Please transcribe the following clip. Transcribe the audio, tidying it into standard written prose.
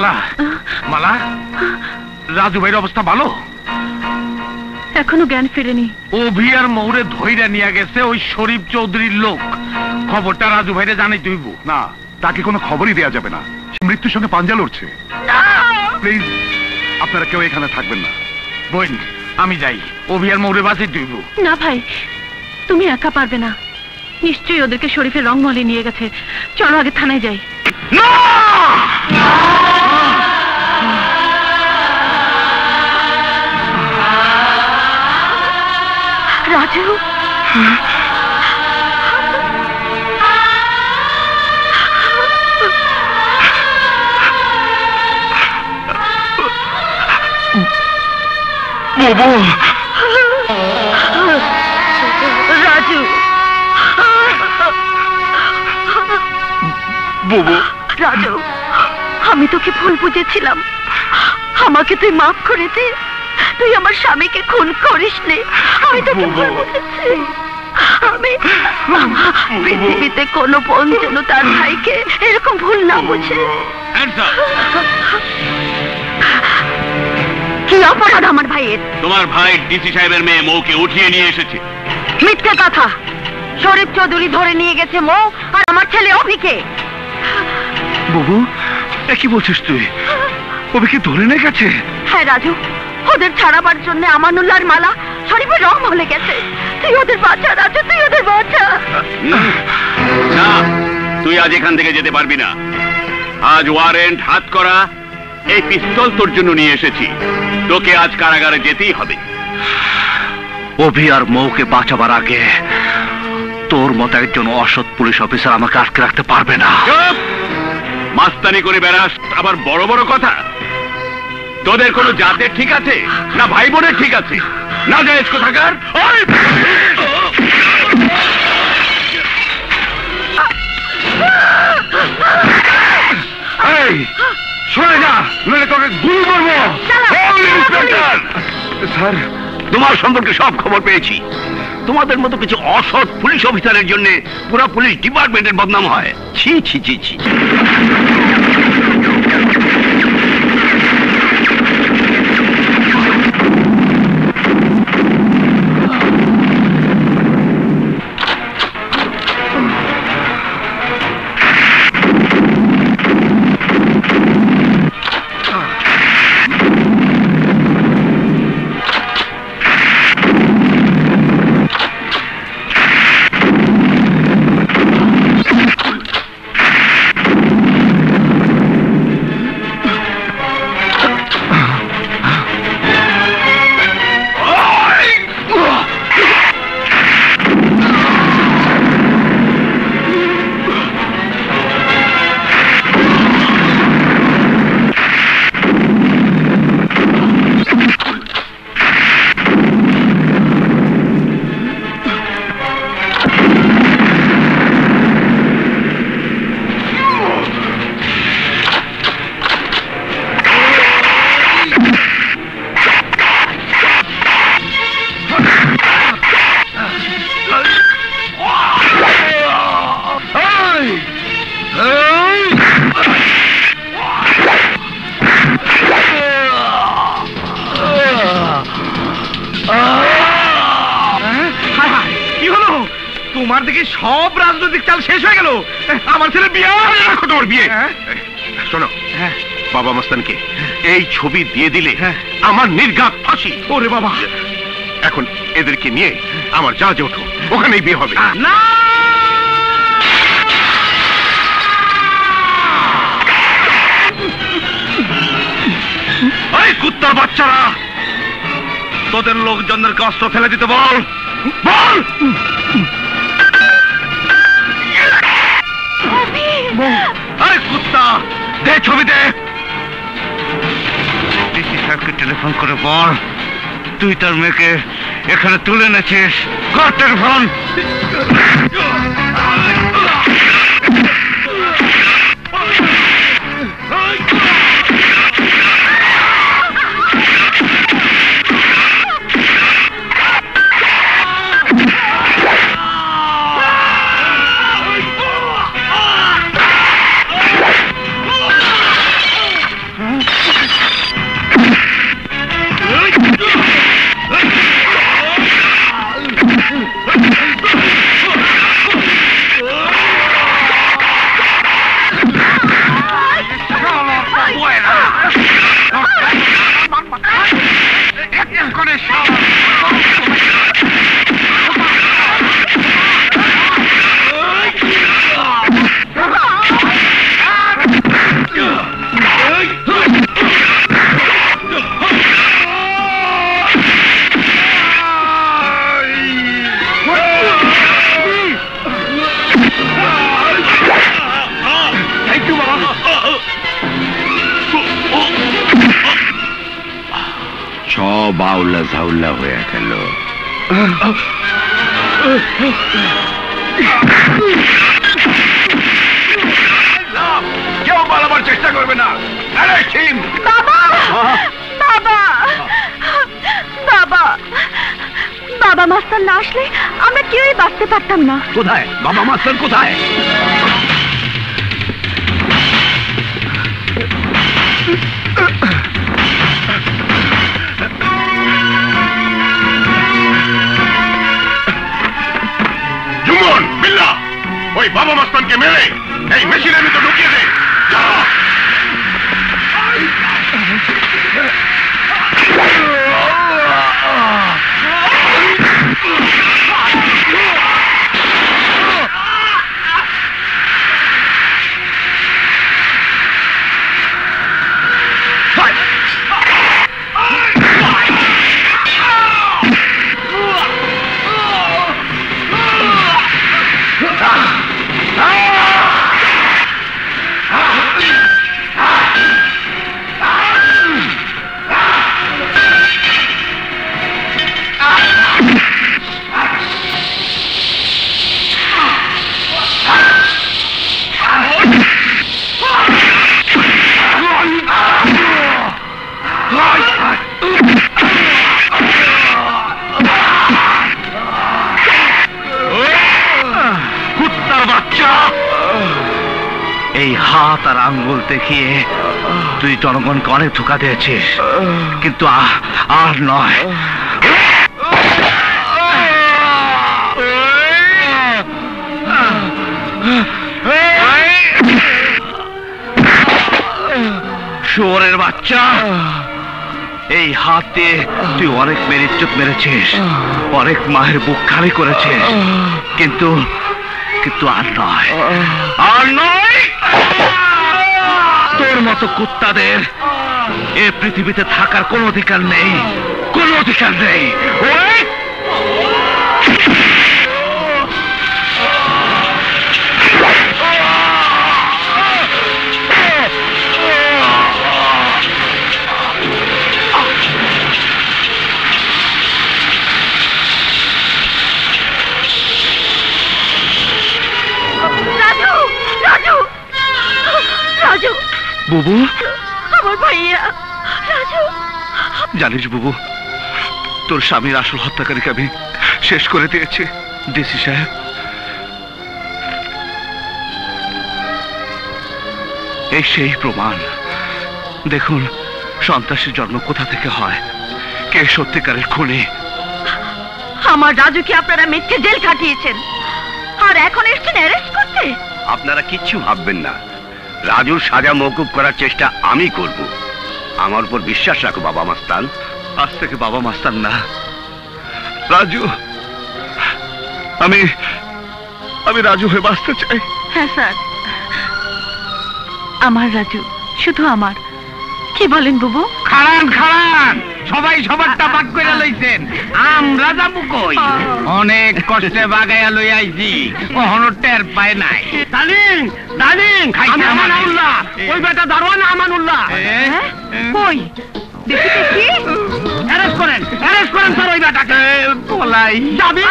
মালা মালা, রাজু ভাইয়ের অবস্থা ভালো? এখনো জ্ঞান ফেরেনি। অভি আর মৌরে ধইরা নিয়ে গেছে ওই শরীফ চৌধুরীর লোক। খবরটা রাজু ভাইরে জানাই তুইব না, তাকে কোনো খবরই দেওয়া যাবে না। সে মৃত্যুর সঙ্গে পাঞ্জা লড়ছে। প্লিজ আপনারা কেউ এখানে থাকবেন না। বোন আমি যাই, অভি আর মৌরে বাঁচাই তুইব। না ভাই, তুমি একা পারবে না। নিশ্চয়ই ওদেরকে শরীফের রংমহলে নিয়ে গেছে। চলো আগে থানায় যাই। না রাজু, বাবু রাজু, বাবু রাজু, আমি তোকে ভুল বুঝেছিলাম। আমাকে তুই মাফ করে দে। তুই আমার স্বামীকে খুন করিসনি। আমি তোকে ভুল বুঝেছি। আমি পৃথিবীতে কোনো বোন যেন তার ভাইকে এরকম ভুল না বুঝে। কি অপরাধ আমার ভাইয়ের? তোমার ভাই ডিসি সাহেবের মেয়ে মৌকে উঠিয়ে নিয়ে এসেছে। মিথ্যে কথা। শরীফ চৌধুরী ধরে নিয়ে গেছে মৌ আর আমার ছেলে অভিকে। বাবু কি বলছিস তুই? অভিকে ধরে নিয়ে গেছে? হ্যাঁ রাজু, ওদের ছাড়াবার জন্য আমানুল্লাহর মালা শরীফের রংমহলে গেছে। তুই ওদের বাঁচা রাজু, তুই ওদের বাঁচা। না, তুই আজ এখান থেকে যেতে পারবি না। আজ ওয়ারেন্ট হাত করা, এই পিস্তল তোর জন্য নিয়ে এসেছি। তোকে আজ কারাগারে যেতেই হবে। অভি আর মৌকে বাঁচাবার আগে তোর মতো একজন অসৎ পুলিশ অফিসার আমাকে আটকে রাখতে পারবে না। মাস্তানি করে বেড়াস, আবার বড় বড় কথা। তোদের কোনো জাতের ঠিক আছে না ভাই বোনের ঠিক আছে? না জায়েজ কোথাকার। এই সরে যা, নইলে তোকে গুলি করবো। স্যার, তোমার সম্পর্কে সব খবর পেয়েছি। তোমাদের মতো কিছু অসৎ পুলিশ অফিসারের জন্য পুরো পুলিশ ডিপার্টমেন্টের বদনাম হয়। ছি ছি ছি ছি। তোমার দিকে সব রাজনৈতিক চাল শেষ হয়ে গেল। আমার ছেলে বিয়ে। রাখো তোমার বিয়ে। শোনো, বাবা মস্তানকে এই ছবি দিয়ে দিলে আমার নির্ঘাত ফাঁসি। ওরে বাবা, এখন এদেরকে নিয়ে আমার জাহাজে ওঠো, ওখানেই বিয়ে হবে। না এই কুত্তার বাচ্চারা, তোদের লোকজনদেরকে অস্ত্র ফেলে দিতে বল। বল আরে কুত্তা, দে ছবি দে। ডিসি সাহেবকে টেলিফোন করে বল তুই তার মেয়েকে এখানে তুলে এনেছিস। কর টেলিফোন। বাউলা ঝাউলা হয়ে গেল। কেউ পালাবার চেষ্টা করবে না। বাবা বাবা বাবা বাবা মাস্টার না আসলে আমরা কেউই বাঁচতে পারতাম না। কোথায় বাবা মাস্টার কোথায়? জুমন, বিল্লা, ওই বাবা মাস্তানকে মেরে এই মেশিনের ভিতর ঢুকিয়ে দে। এই হাত আর আঙ্গুল দেখিয়ে তুই জনগণকে অনেক ধোঁকা দিয়েছিস, কিন্তু আর নয়। শুয়োরের বাচ্চা, এই হাত দিয়ে তুই অনেক মেয়ের ইজ্জত মেরেছিস, অনেক মায়ের বুক খালি করেছিস, কিন্তু আর নয়, আর নয়। তোর মতো কুত্তাদের এ পৃথিবীতে থাকার কোনো অধিকার নেই, কোনো অধিকার নেই। রাজু, বুবু, আমার ভাইয়া রাজু। জানিস বুবু, তোর স্বামীর আসল হত্যাকারীকে আমি শেষ করে দিয়েছি। ডিসি সাহেব, এই সেই প্রমাণ। দেখুন সন্ত্রাসীর জন্ম কোথা থেকে হয়, কে সত্যিকারের খুনি। আমার রাজুকে আপনারা মিথ্যে জেল কাটিয়েছেন, আর এখন এসছেন অ্যারেস্ট করতে। আপনারা কিচ্ছু ভাববেন না, রাজুর সাজা মওকুফ করার চেষ্টা আমি করব। আমার উপর বিশ্বাস রাখো বাবা মাস্তান। আজ থেকে বাবা মাস্তান না, রাজু। আমি রাজু হয়ে বাঁচতে চাই। হ্যাঁ স্যার, আমার রাজু, শুধু আমার। কি বলেন বুবু? খারান খারান, সবাই সবারটা ভাগ করে লইছেন, আমরা যাবো কই? অনেক কষ্টে বাগাইয়া লই আইছি, কখনো টের পায় নাই। ডালিং ডালিং, আমি আমানুল্লাহ, ওই বেটা দারোয়ান আমানুল্লাহ। কই দেখি দেখি। অ্যারেস্ট করেন স্যার ওই বেটাকে। পলাই যাবি?